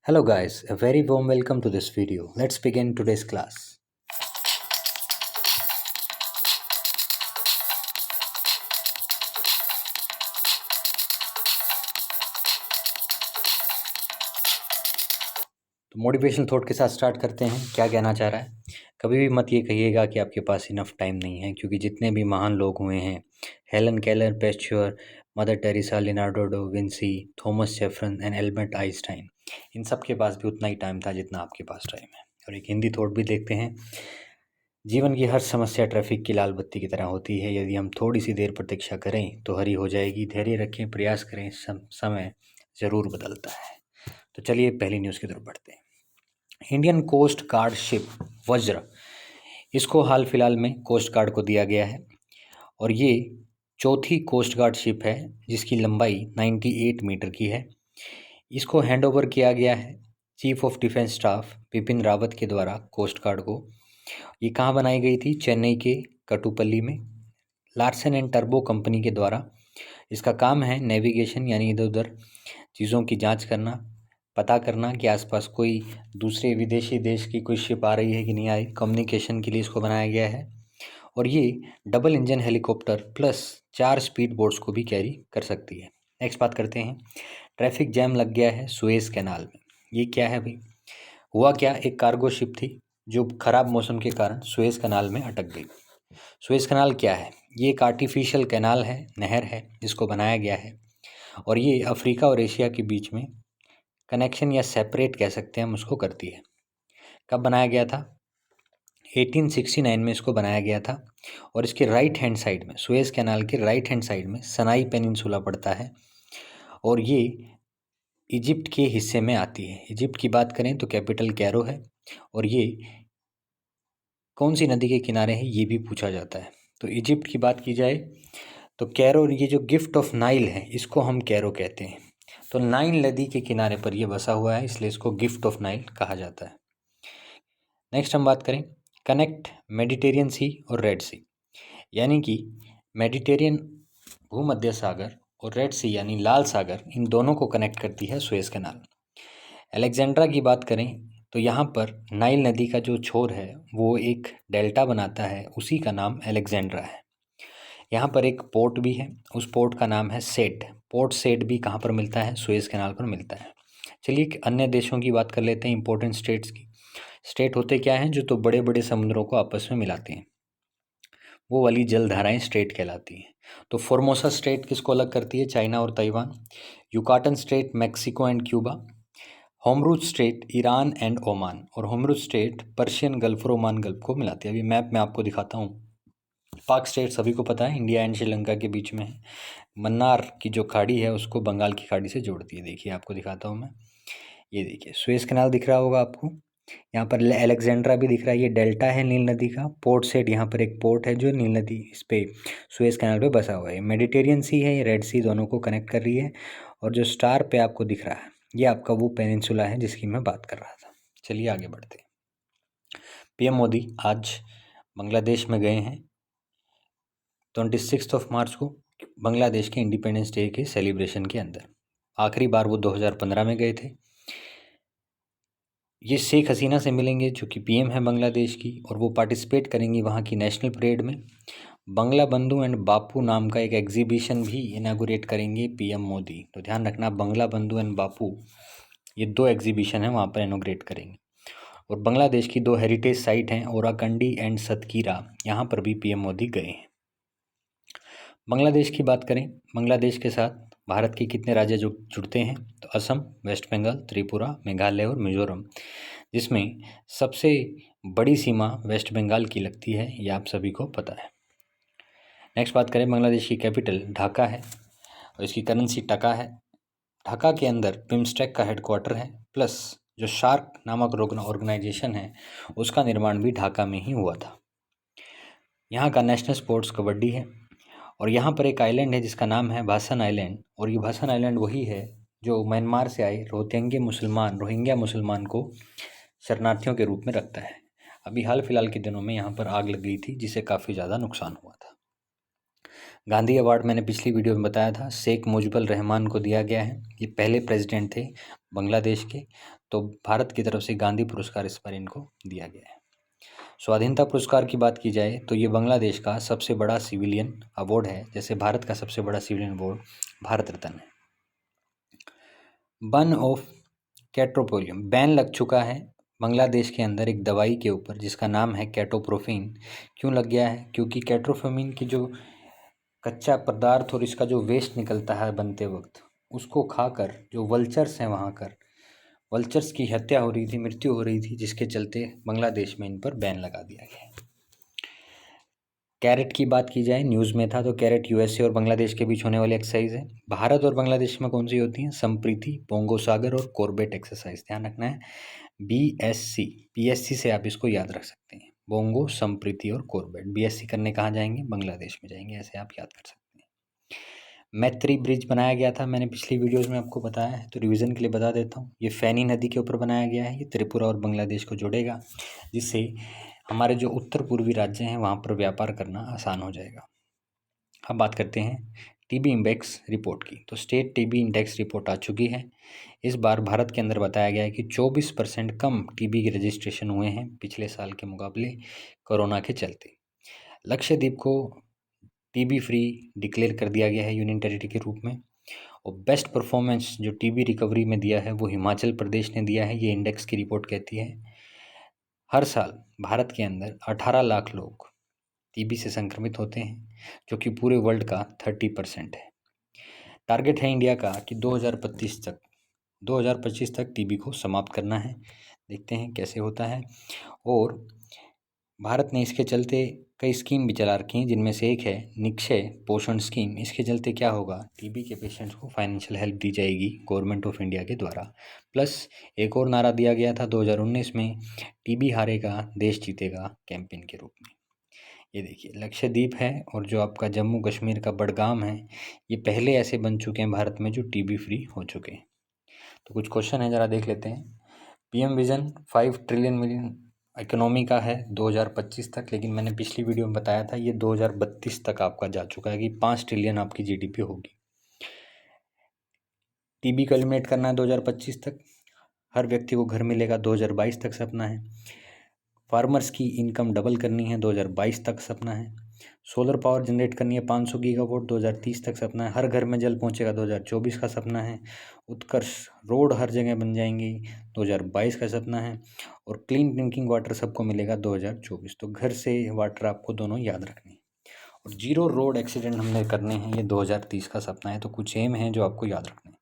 Hello guys, a very warm welcome to this video. Let's begin today's class. तो motivational thought के साथ start करते हैं। क्या कहना चाह रहा है? कभी भी मत ये कहिएगा कि आपके पास इनफ टाइम नहीं है, क्योंकि जितने भी महान लोग हुए हैं, Helen Keller, Pasteur, Mother Teresa, Leonardo da Vinci, Thomas Jefferson and Albert Einstein, इन सब के पास भी उतना ही टाइम था जितना आपके पास टाइम है। और एक हिंदी थॉट भी देखते हैं। जीवन की हर समस्या ट्रैफिक की लाल बत्ती की तरह होती है। यदि हम थोड़ी सी देर प्रतीक्षा करें तो हरी हो जाएगी। धैर्य रखें, प्रयास करें, समय ज़रूर बदलता है। तो चलिए पहली न्यूज़ की तरफ बढ़ते हैं। इंडियन कोस्ट गार्ड शिप वज्र, इसको हाल फिलहाल में कोस्ट गार्ड को दिया गया है और ये चौथी कोस्ट गार्ड शिप है जिसकी लंबाई 98 मीटर की है। इसको हैंड ओवर किया गया है chief of defence staff Bipin Rawat के द्वारा कोस्ट गार्ड को। ये कहाँ बनाई गई थी? चेन्नई के कटुपल्ली में, लार्सन एंड टर्बो कंपनी के द्वारा। इसका काम है नेविगेशन, यानी इधर उधर चीज़ों की जांच करना, पता करना कि आसपास कोई दूसरे विदेशी देश की कोई शिप आ रही है कि नहीं आ रही। कम्युनिकेशन के लिए इसको बनाया गया है और ये double engine helicopter plus 4 speed boats को भी कैरी कर सकती है। नेक्स्ट बात करते हैं। ट्रैफिक जैम लग गया है सुएज़ कैनाल में। ये क्या है भाई? हुआ क्या, एक कार्गो शिप थी जो ख़राब मौसम के कारण सुएज़ कैनाल में अटक गई। सुएज़ कैनाल क्या है? ये एक आर्टिफिशियल कैनाल है, नहर है जिसको बनाया गया है और ये अफ्रीका और एशिया के बीच में कनेक्शन या सेपरेट कह सकते हैं हम उसको करती है। कब बनाया गया था? 1869 में इसको बनाया गया था और इसके राइट हैंड साइड में, सुएज़ कैनाल के राइट हैंड साइड में सनाई पेनिनसुला पड़ता है और ये इजिप्ट के हिस्से में आती है। इजिप्ट की बात करें तो कैपिटल कैरो है और ये कौन सी नदी के किनारे है ये भी पूछा जाता है। तो इजिप्ट की बात की जाए तो कैरो, ये जो गिफ्ट ऑफ नाइल है इसको हम कैरो कहते हैं। तो नाइल नदी के किनारे पर ये बसा हुआ है, इसलिए इसको गिफ्ट ऑफ नाइल कहा जाता है। नेक्स्ट हम बात करें कनेक्ट मेडिटेरियन सी और रेड सी, यानी कि मेडिटेरियन भूमध्य सागर और रेड सी यानी लाल सागर, इन दोनों को कनेक्ट करती है सुएज़ कैनाल। अलेक्जेंड्रा की बात करें तो यहाँ पर नाइल नदी का जो छोर है वो एक डेल्टा बनाता है, उसी का नाम अलेक्जेंड्रा है। यहाँ पर एक पोर्ट भी है, उस पोर्ट का नाम है सेड। पोर्ट सेड भी कहाँ पर मिलता है? सुएज़ कैनाल पर मिलता है। चलिए अन्य देशों की बात कर लेते हैं, इंपॉर्टेंट स्टेट्स की। स्टेट होते क्या हैं? जो तो बड़े बड़े समुद्रों को आपस में मिलाते हैं, वो वाली जलधाराएं स्टेट कहलाती हैं। तो फॉर्मोसा स्टेट किसको अलग करती है? चाइना और Taiwan. Yucatan strait Mexico and Cuba. होमरूज स्टेट ईरान एंड ओमान। और होमरूज स्टेट पर्शियन गल्फ और ओमान गल्फ को मिलाती है। अभी मैप में आपको दिखाता हूँ। पाक स्टेट सभी को पता है, इंडिया एंड श्रीलंका के बीच में है। मन्नार की जो खाड़ी है उसको बंगाल की खाड़ी से जोड़ती है। देखिए आपको दिखाता हूँ मैं, ये देखिए सुएज़ कैनाल दिख रहा होगा आपको। यहाँ पर अलेक्जेंड्रा भी दिख रहा है, ये डेल्टा है नील नदी का। पोर्ट सेड, यहाँ पर एक पोर्ट है जो नील नदी इस पे सुएज़ कैनाल पे बसा हुआ है। मेडिटेरियन सी है, ये रेड सी, दोनों को कनेक्ट कर रही है। और जो स्टार पे आपको दिख रहा है ये आपका वो पेनिनसुला है जिसकी मैं बात कर रहा था। चलिए आगे बढ़ते हैं। पीएम मोदी आज बांग्लादेश में गए हैं। 26 मार्च को बांग्लादेश के इंडिपेंडेंस डे के सेलिब्रेशन के अंदर। आखिरी बार वो 2015 में गए थे। ये शेख हसीना से मिलेंगे जो कि पीएम है बांग्लादेश की, और वो पार्टिसिपेट करेंगी वहाँ की नेशनल परेड में। बंगला बंधु एंड बापू नाम का एक एग्जीबिशन भी इनागुरेट करेंगे पीएम मोदी। तो ध्यान रखना, बंगला बंधु एंड बापू, ये 2 एग्जीबिशन हैं वहाँ पर इनागुरेट करेंगे। और बांग्लादेश की 2 हेरिटेज साइट हैं, ओराकंडी एंड सतकीरा, यहाँ पर भी पीएम मोदी गए हैं। बांग्लादेश की बात करें, बांग्लादेश के साथ भारत के कितने राज्य जुड़ते हैं? तो असम, वेस्ट बंगाल, त्रिपुरा, मेघालय और मिजोरम, जिसमें सबसे बड़ी सीमा वेस्ट बंगाल की लगती है, ये आप सभी को पता है। नेक्स्ट बात करें, बांग्लादेश की कैपिटल ढाका है और इसकी करेंसी टका है। ढाका के अंदर बिम्स्टेक का हेडक्वार्टर है, प्लस जो शार्क नामक ऑर्गेनाइजेशन है उसका निर्माण भी ढाका में ही हुआ था। यहाँ का नेशनल स्पोर्ट्स कबड्डी है और यहाँ पर एक आइलैंड है जिसका नाम है भासन आइलैंड। और ये भासन आइलैंड वही है जो म्यांमार से आए रोहिंग्या मुसलमान को शरणार्थियों के रूप में रखता है। अभी हाल फिलहाल के दिनों में यहाँ पर आग लग गई थी जिससे काफ़ी ज़्यादा नुकसान हुआ था। गांधी अवार्ड मैंने पिछली वीडियो में बताया था, शेख मुजिबुर रहमान को दिया गया है। ये पहले प्रेसिडेंट थे बांग्लादेश के। तो भारत की तरफ से गांधी पुरस्कार इस बार इनको दिया गया है। स्वाधीनता पुरस्कार की बात की जाए तो ये बांग्लादेश का सबसे बड़ा सिविलियन अवार्ड है, जैसे भारत का सबसे बड़ा सिविलियन अवार्ड भारत रत्न है। बन ऑफ कैट्रोपोलियम बैन लग चुका है बांग्लादेश के अंदर एक दवाई के ऊपर जिसका नाम है कैटोप्रोफिन। क्यों लग गया है? क्योंकि कैट्रोफोमिन की जो कच्चा पदार्थ और इसका जो वेस्ट निकलता है बनते वक्त, उसको खाकर जो वल्चर्स हैं वहाँ कर वल्चर्स की हत्या हो रही थी, मृत्यु हो रही थी, जिसके चलते बांग्लादेश में इन पर बैन लगा दिया गया है। कैरेट की बात की जाए, न्यूज़ में था तो कैरेट यूएसए और बांग्लादेश के बीच होने वाली एक्सरसाइज है। भारत और बांग्लादेश में कौन सी होती हैं? संप्रीति, बोंगो सागर और कॉर्बेट एक्सरसाइज। ध्यान रखना है, बीएससी, पीएससी से आप इसको याद रख सकते हैं। बोंगो, संप्रीति और कॉर्बेट। बीएससी करने कहाँ जाएंगे? बांग्लादेश में जाएंगे, ऐसे आप याद कर सकते हैं। मैत्री ब्रिज बनाया गया था, मैंने पिछली वीडियोस में आपको बताया है, तो रिवीजन के लिए बता देता हूँ। ये फैनी नदी के ऊपर बनाया गया है, ये त्रिपुरा और बांग्लादेश को जोड़ेगा, जिससे हमारे जो उत्तर पूर्वी राज्य हैं वहाँ पर व्यापार करना आसान हो जाएगा। अब बात करते हैं टीबी इंडेक्स रिपोर्ट की। तो स्टेट टीबी इंडेक्स रिपोर्ट आ चुकी है। इस बार भारत के अंदर बताया गया है कि 24% कम टीबी के रजिस्ट्रेशन हुए हैं पिछले साल के मुकाबले, कोरोना के चलते। लक्षद्वीप को टीबी फ्री डिक्लेयर कर दिया गया है यूनियन टेरिटरी के रूप में। और बेस्ट परफॉर्मेंस जो टीबी रिकवरी में दिया है वो हिमाचल प्रदेश ने दिया है, ये इंडेक्स की रिपोर्ट कहती है। हर साल भारत के अंदर 18 लाख लोग टीबी से संक्रमित होते हैं, जो कि पूरे वर्ल्ड का 30% है। टारगेट है इंडिया का कि 2025 तक टीबी को समाप्त करना है। देखते हैं कैसे होता है। और भारत ने इसके चलते कई स्कीम भी चला रखी हैं, जिनमें से एक है निक्षय पोषण स्कीम। इसके चलते क्या होगा? टीबी के पेशेंट्स को फाइनेंशियल हेल्प दी जाएगी गवर्नमेंट ऑफ इंडिया के द्वारा। प्लस एक और नारा दिया गया था 2019 में, टीबी हारेगा देश जीतेगा कैंपेन के रूप में। ये देखिए लक्षद्वीप है और जो आपका जम्मू कश्मीर का बडगाम है, ये पहले ऐसे बन चुके हैं भारत में जो टीबी फ्री हो चुके हैं। तो कुछ क्वेश्चन है, ज़रा देख लेते हैं। PM vision 5 trillion million economy का है 2025 तक, लेकिन मैंने पिछली वीडियो में बताया था ये 2032 तक आपका जा चुका है कि 5 ट्रिलियन आपकी जीडीपी होगी। टीबी को एलिमिनेट करना है 2025 तक। हर व्यक्ति को घर मिलेगा 2022 तक सपना है। फार्मर्स की इनकम डबल करनी है 2022 तक सपना है। सोलर पावर जनरेट करनी है 500 गीगावाट 2030 तक सपना है। हर घर में जल पहुंचेगा 2024 का सपना है। उत्कर्ष रोड हर जगह बन जाएंगी 2022 का सपना है। और क्लीन ड्रिंकिंग वाटर सबको मिलेगा 2024। तो घर से वाटर आपको दोनों याद रखनी है। और जीरो रोड एक्सीडेंट हमने करने हैं, ये 2030 का सपना है। तो कुछ एम है जो आपको याद रखने हैं।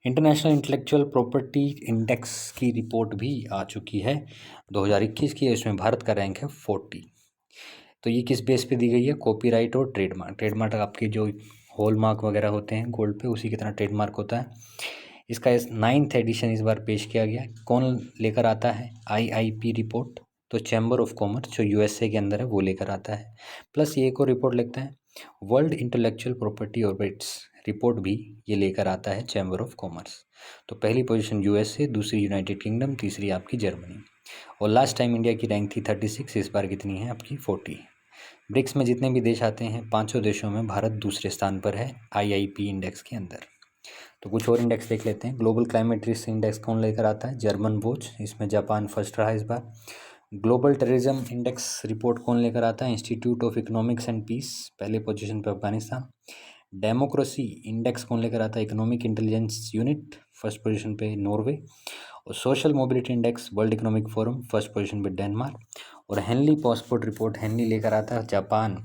इंटरनेशनल इंटेलेक्चुअल प्रॉपर्टी इंडेक्स की रिपोर्ट भी आ चुकी है 2021 की है। इसमें भारत का रैंक है 40। तो ये किस बेस पे दी गई है? कॉपीराइट और ट्रेडमार्क। ट्रेडमार्क आपके जो हॉलमार्क वगैरह होते हैं गोल्ड पे, उसी की तरह ट्रेडमार्क होता है। इसका 9th एडिशन इस बार पेश किया गया। कौन लेकर आता है? IIP report. तो चैम्बर ऑफ कॉमर्स जो यूएसए के अंदर है वो लेकर आता है। प्लस ये एक और रिपोर्ट लिखता है, world intellectual property orbits report भी ये लेकर आता है चैम्बर ऑफ कॉमर्स। तो पहली पोजीशन यूएसए, दूसरी यूनाइटेड किंगडम, तीसरी आपकी जर्मनी। और लास्ट टाइम इंडिया की रैंक थी 36, इस बार कितनी है आपकी? 40। ब्रिक्स में जितने भी देश आते हैं, 5 देशों में भारत दूसरे स्थान पर है IIP इंडेक्स के अंदर। तो कुछ और इंडेक्स देख लेते हैं। ग्लोबल क्लाइमेट रिस्क इंडेक्स कौन लेकर आता है? जर्मन बोझ। इसमें जापान फर्स्ट रहा इस बार। ग्लोबल टेररिज्म इंडेक्स रिपोर्ट कौन लेकर आता है? Institute of economics and peace, पहले पोजीशन पर अफगानिस्तान। डेमोक्रेसी इंडेक्स कौन लेकर आता है? Economic intelligence unit, first position पे नॉर्वे। और social mobility index world economic forum, first position पे डेनमार्क। और हेनली पासपोर्ट रिपोर्ट हेनली लेकर आता है जापान,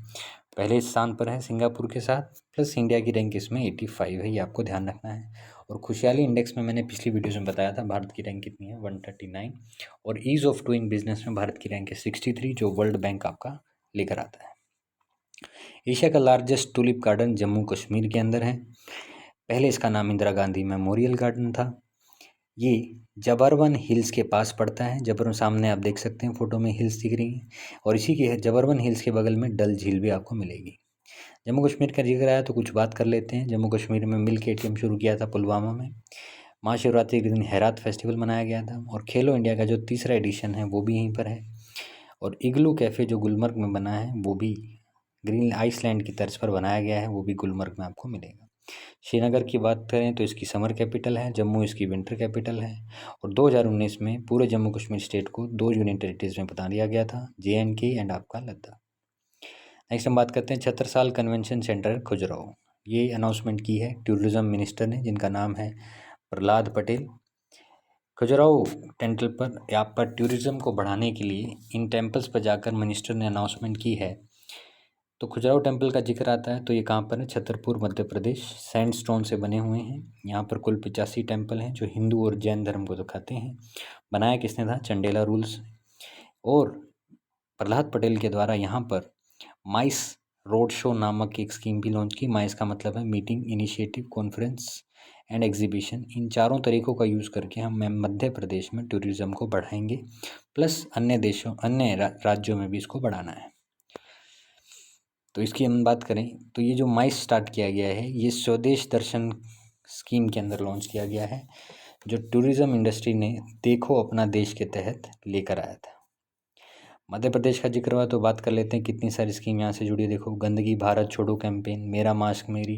पहले स्थान पर है सिंगापुर के साथ। प्लस इंडिया की रैंक इसमें 85 है, ये आपको ध्यान रखना है। और खुशहाली इंडेक्स में मैंने पिछली वीडियो में बताया था भारत की रैंक कितनी है, 139। और ईज़ ऑफ डूइंग बिजनेस में भारत की रैंक है 63, जो वर्ल्ड बैंक आपका लेकर आता है। एशिया का largest tulip garden Jammu Kashmir के अंदर है। पहले इसका नाम इंदिरा गांधी मेमोरियल गार्डन था। ये जबरवन हिल्स के पास पड़ता है। जबरवन सामने आप देख सकते हैं, फोटो में हिल्स दिख रही हैं। और इसी के जबरवन हिल्स के बगल में डल झील भी आपको मिलेगी। जम्मू कश्मीर का जिक्र आया तो कुछ बात कर लेते हैं। जम्मू कश्मीर में मिल्क ATM शुरू किया था पुलवामा में। महाशिवरात्रि के दिन हैरात फेस्टिवल मनाया गया था। और खेलो इंडिया का जो तीसरा एडिशन है वो भी यहीं पर है। और इग्लू कैफ़े जो गुलमर्ग में बना है वो भी ग्रीन आइसलैंड की तर्ज पर बनाया गया है, वो भी गुलमर्ग में आपको मिलेगा। श्रीनगर की बात करें तो इसकी समर कैपिटल है, जम्मू इसकी विंटर कैपिटल है। और 2019 में पूरे जम्मू कश्मीर स्टेट को 2 यूनियन टेरिटरीज में बता दिया गया था, JNK एंड आपका लद्दाख। नेक्स्ट हम बात करते हैं छत्रसाल कन्वेंशन सेंटर खजुराहो। ये अनाउंसमेंट की है टूरिज़्म मिनिस्टर ने, जिनका नाम है प्रहलाद पटेल। खजुराहो टेम्पल पर यहाँ पर टूरिज़्म को बढ़ाने के लिए इन टेम्पल्स पर जाकर मिनिस्टर ने अनाउंसमेंट की है। तो खजुराहो टेम्पल का जिक्र आता है तो ये कहाँ पर है? छतरपुर मध्य प्रदेश। सैंडस्टोन से बने हुए हैं। यहाँ पर कुल 85 टेम्पल हैं जो हिंदू और जैन धर्म को दिखाते हैं। बनाया किसने था? चंडेला रूल्स। और प्रहलाद पटेल के द्वारा यहाँ पर माइस रोड शो नामक एक स्कीम भी लॉन्च की। माइस का मतलब है meeting, initiative, conference and exhibition. इन चारों तरीक़ों का यूज़ करके हम मध्य प्रदेश में टूरिज़्म को बढ़ाएंगे, प्लस अन्य राज्यों में भी इसको बढ़ाना है। तो इसकी हम बात करें तो ये जो माइस स्टार्ट किया गया है, ये स्वदेश दर्शन स्कीम के अंदर लॉन्च किया गया है, जो टूरिज़्म इंडस्ट्री ने देखो अपना देश के तहत लेकर आया था। मध्य प्रदेश का जिक्र हुआ तो बात कर लेते हैं कितनी सारी स्कीम यहाँ से जुड़ी। देखो, गंदगी भारत छोड़ो कैंपेन, मेरा मास्क मेरी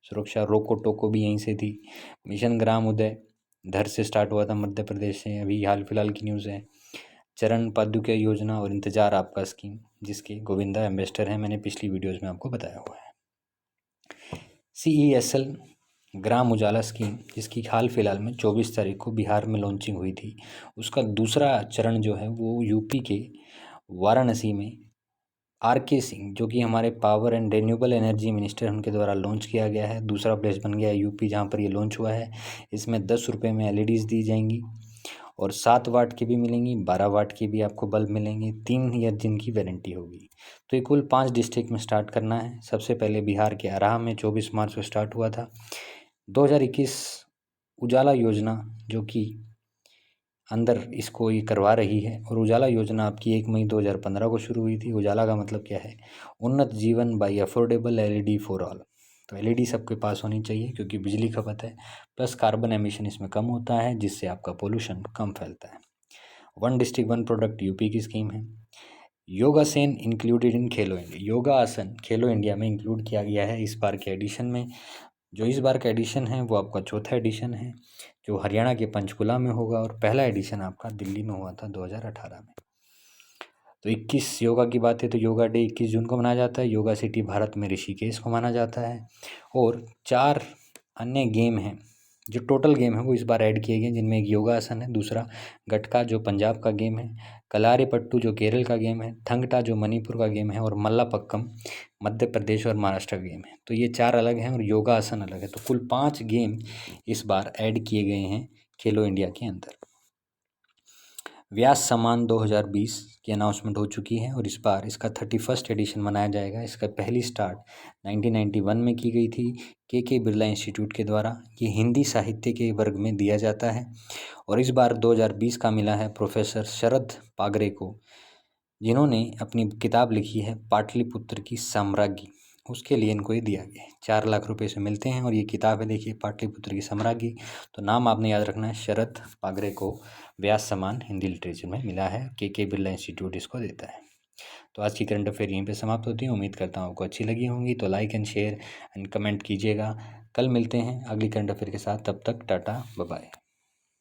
सुरक्षा, रोको टोको भी यहीं से थी। मिशन ग्राम उदय धर से स्टार्ट हुआ था मध्य प्रदेश से, अभी हाल फिलहाल की न्यूज़ है। चरण पादुका योजना और इंतजार आपका स्कीम, जिसके गोविंदा एम्बेसडर हैं, मैंने पिछली वीडियोज़ में आपको बताया हुआ है। CESL ग्राम उजाला स्कीम, जिसकी हाल फिलहाल में 24 तारीख को बिहार में लॉन्चिंग हुई थी, उसका दूसरा चरण जो है वो यूपी के वाराणसी में RK सिंह, जो कि हमारे power and renewable energy minister, उनके द्वारा लॉन्च किया गया है। दूसरा प्लेस बन गया है यूपी, जहाँ पर ये लॉन्च हुआ है। इसमें 10 रुपये में LEDs दी जाएंगी और 7 वाट की भी मिलेंगी, 12 वाट की भी आपको बल्ब मिलेंगे, 3 ईयर जिनकी वारंटी होगी। तो ये कुल 5 डिस्ट्रिक्ट में स्टार्ट करना है। सबसे पहले बिहार के अराह में 24 मार्च को स्टार्ट हुआ था। 2021 उजाला योजना, जो कि अंदर इसको ये करवा रही है, और उजाला योजना आपकी 1 मई 2015 को शुरू हुई थी। उजाला का मतलब क्या है? उन्नत जीवन by affordable LED for all. तो LED सबके पास होनी चाहिए, क्योंकि बिजली खपत है, प्लस कार्बन एमिशन इसमें कम होता है, जिससे आपका पोल्यूशन कम फैलता है। 1 डिस्ट्रिक्ट 1 प्रोडक्ट यूपी की स्कीम है। योगासन included in Khelo India, yoga आसन खेलो इंडिया में इंक्लूड किया गया है इस बार के एडिशन में। जो इस बार का एडिशन है वो आपका चौथा एडिशन है, जो हरियाणा के पंचकुला में होगा, और पहला एडिशन आपका दिल्ली में हुआ था 2018 में। तो 21 योगा की बात है तो योगा डे 21 जून को मनाया जाता है। योगा सिटी भारत में ऋषिकेश को माना जाता है। और 4 अन्य गेम हैं, जो टोटल गेम है वो इस बार ऐड किए गए, जिनमें एक योगासन है, दूसरा गटका जो पंजाब का गेम है, कलारीपट्टू जो केरल का गेम है, थंगटा जो मणिपुर का गेम है, और मल्लापक्कम मध्य प्रदेश और महाराष्ट्र का गेम है। तो ये 4 अलग हैं और योगासन अलग है। तो कुल 5 गेम इस बार ऐड किए गए हैं खेलो इंडिया के अंदर। व्यास सम्मान 2020 की अनाउंसमेंट हो चुकी है और इस बार इसका 31st एडिशन मनाया जाएगा। इसका पहली स्टार्ट 1991 में की गई थी के बिरला इंस्टीट्यूट के द्वारा। ये हिंदी साहित्य के वर्ग में दिया जाता है और इस बार 2020 का मिला है प्रोफेसर शरद पागरे को, जिन्होंने अपनी किताब लिखी है पाटलिपुत्र की साम्राज्ञी। उसके लिए इनको ये दिया गया है। 4 लाख रुपए से मिलते हैं और ये किताब है, देखिए, पाटलिपुत्र की साम्राज्ञी। तो नाम आपने याद रखना है, शरद पागरे को व्यास सम्मान हिंदी लिटरेचर में मिला है, के बिरला इंस्टीट्यूट इसको देता है। तो आज की करंट अफेयर यहीं पे समाप्त होती है। उम्मीद करता हूँ आपको अच्छी लगी होंगी। तो like and share and comment कीजिएगा। कल मिलते हैं अगली करंट अफेयर के साथ, तब तक टाटा बाय बाय।